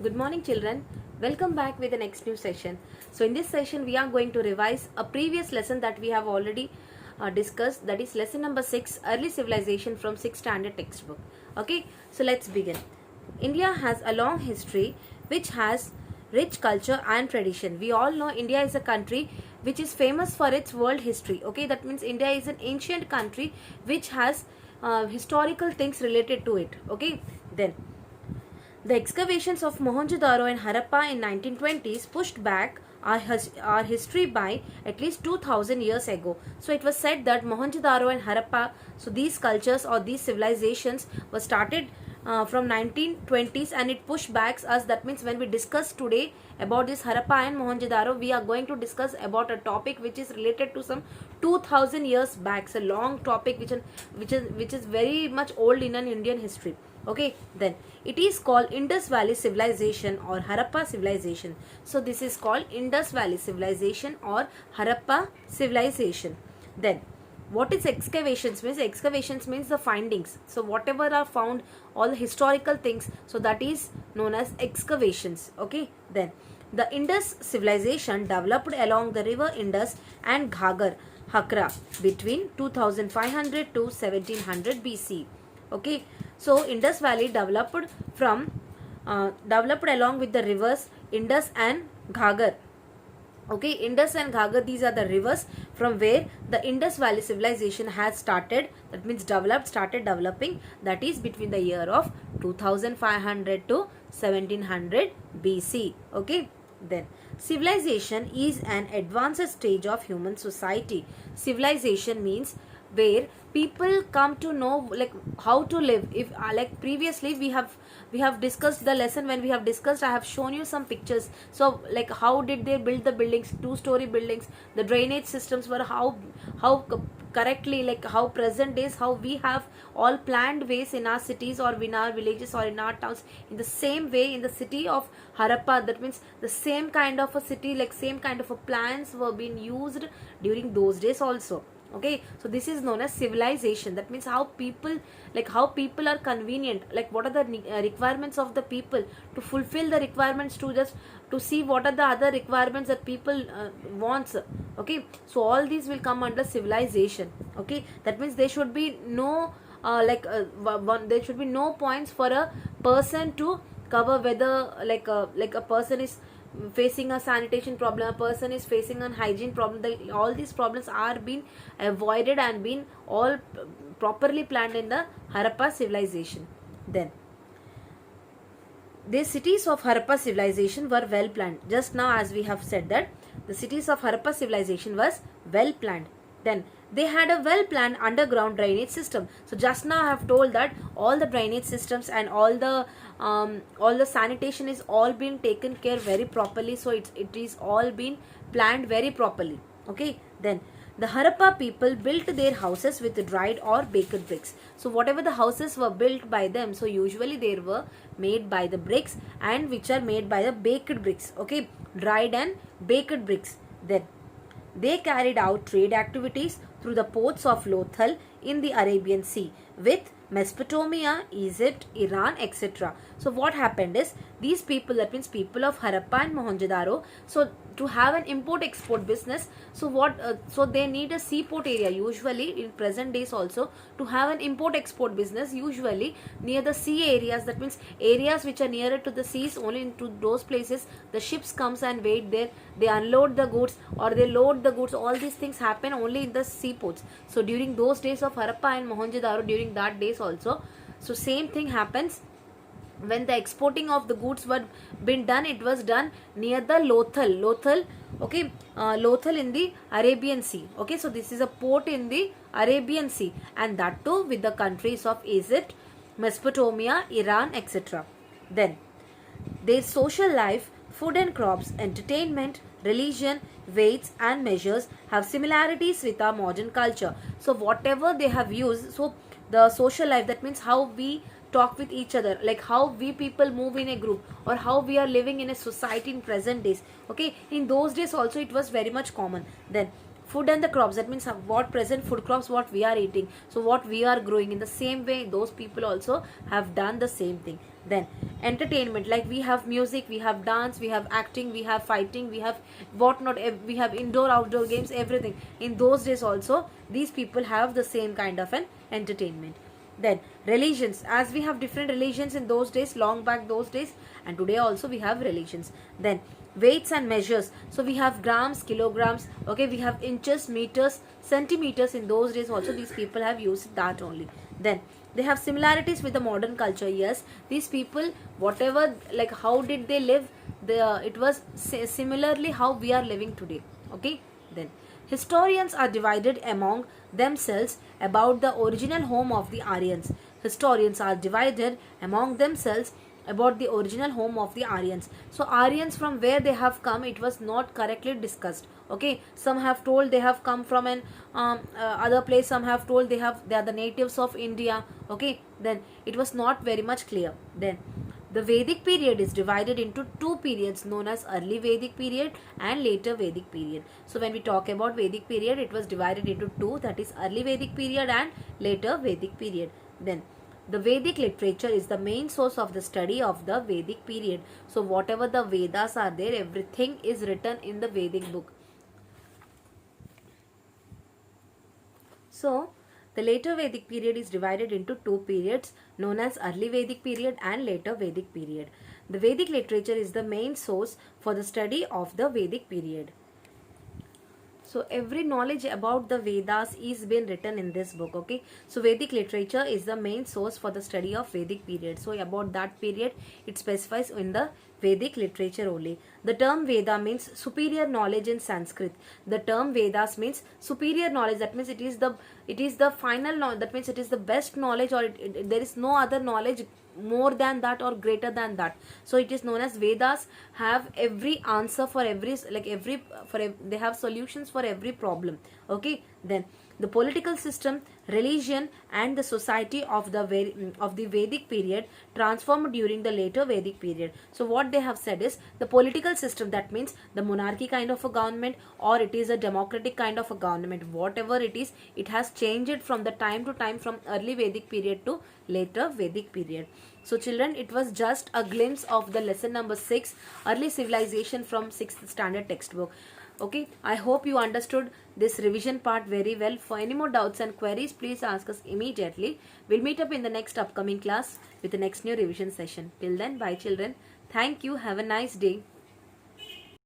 Good morning, children. Welcome back with the next new session. So, in this session, we are going to revise a previous lesson that we have already discussed. That is lesson number 6, Early Civilization from 6th Standard textbook. Okay, so let's begin. India has a long history which has rich culture and tradition. We all know India is a country which is famous for its world history. Okay, that means India is an ancient country which has historical things related to it. Okay, then the excavations of Mohenjo-daro and Harappa in 1920s pushed back our history by at least 2000 years ago. So it was said that Mohenjo-daro and Harappa, so these cultures or these civilizations were started from 1920s and it pushed back us. That means when we discuss today about this Harappa and Mohenjo-daro, we are going to discuss about a topic which is related to some 2000 years back. It's a long topic which is very much old in an Indian history. Okay, then it is called Indus Valley Civilization or Harappa Civilization. So this is called Indus Valley Civilization or Harappa Civilization. Then what is excavations means? Excavations means the findings. So whatever are found, all the historical things, so that is known as excavations. Okay, then the Indus civilization developed along the river Indus and Ghaggar Hakra between 2500 to 1700 BC. Okay, so Indus Valley developed along with the rivers Indus and Ghaggar. Okay, Indus and Ghaggar, these are the rivers from where the Indus Valley civilization has started. That means started developing. That is between the year of 2500 to 1700 BC. Okay, then civilization is an advanced stage of human society. Civilization means where people come to know like how to live. If like previously we have discussed the lesson, when we have discussed, I have shown you some pictures. So like how did they build the buildings, 2-story buildings, the drainage systems were how correctly, like how present days, how we have all planned ways in our cities or in our villages or in our towns. In the same way in the city of Harappa, that means the same kind of a city, like same kind of a plans were being used during those days also. Okay, so this is known as civilization. That means how people are convenient, like what are the requirements of the people, to fulfill the requirements, to see what are the other requirements that people wants. Okay, so all these will come under civilization. Okay, that means there should be no there should be no points for a person to cover, whether like a person is facing a sanitation problem, a person is facing a hygiene problem. All these problems are being avoided and been all properly planned in the Harappa civilization. Then the cities of Harappa civilization were well planned. Just now as we have said that the cities of Harappa civilization was well planned. Then they had a well planned underground drainage system. So just now I have told that all the drainage systems and all the sanitation is all being taken care very properly. So it is all been planned very properly. Okay, then the Harappa people built their houses with dried or baked bricks. So whatever the houses were built by them, so usually they were made by the bricks and which are made by the baked bricks. Okay, dried and baked bricks. Then they carried out trade activities through the ports of Lothal in the Arabian Sea with Mesopotamia, Egypt, Iran, etc. So what happened is, these people, that means people of Harappa and Mohenjo-daro, so to have an import-export business, so they need a seaport area. Usually in present days also, to have an import-export business, usually near the sea areas, that means areas which are nearer to the seas, only into those places the ships comes and wait there, they unload the goods or they load the goods. All these things happen only in the seaports. So during those days of Harappa and Mohenjo-daro, during that days also, so same thing happens. When the exporting of the goods were been done, it was done near the Lothal. Okay, Lothal in the Arabian Sea. Okay, so this is a port in the Arabian Sea, and that too with the countries of Egypt, Mesopotamia, Iran, etc. Then their social life, food and crops, entertainment, religion, weights and measures have similarities with our modern culture. So whatever they have used, so the social life, that means how we talk with each other, like how we people move in a group or how we are living in a society in present days. Okay, in those days also it was very much common. Then food and the crops, that means what present food crops what we are eating, so what we are growing, in the same way those people also have done the same thing. Then entertainment, like we have music, we have dance, we have acting, we have fighting, we have what not, we have indoor outdoor games, everything. In those days also these people have the same kind of an entertainment. Then religions, as we have different religions in those days, long back those days, and today also we have religions. Then weights and measures, so we have grams, kilograms, okay, we have inches, meters, centimeters. In those days also these people have used that only. Then they have similarities with the modern culture. Yes, these people, whatever, like how did they live, it was similarly how we are living today. Okay. Then historians are divided among themselves about the original home of the Aryans. Historians are divided among themselves about the original home of the Aryans. So Aryans, from where they have come, it was not correctly discussed. Okay, some have told they have come from an other place, some have told they are the natives of India. Okay, then it was not very much clear. Then the Vedic period is divided into two periods known as early Vedic period and later Vedic period. So when we talk about Vedic period, it was divided into two, that is early Vedic period and later Vedic period. Then the Vedic literature is the main source of the study of the Vedic period. So whatever the Vedas are there, everything is written in the Vedic book. So the later Vedic period is divided into two periods known as early Vedic period and later Vedic period. The Vedic literature is the main source for the study of the Vedic period. So every knowledge about the Vedas is been written in this book. Okay, so Vedic literature is the main source for the study of Vedic period. So about that period, it specifies in the Vedic literature only. The term Veda means superior knowledge in Sanskrit. The term Vedas means superior knowledge. That means it is the final knowledge. That means it is the best knowledge, or there is no other knowledge more than that or greater than that. So it is known as Vedas have every answer for every, they have solutions for every problem. Okay. Then the political system, religion and the society of the Vedic period transformed during the later Vedic period. So what they have said is the political system, that means the monarchy kind of a government or it is a democratic kind of a government, whatever it is, it has changed from the time to time from early Vedic period to later Vedic period. So children, it was just a glimpse of the lesson number 6, early civilization, from 6th standard textbook. Okay, I hope you understood this revision part very well. For any more doubts and queries, please ask us immediately. We'll meet up in the next upcoming class with the next new revision session. Till then, bye children. Thank you. Have a nice day.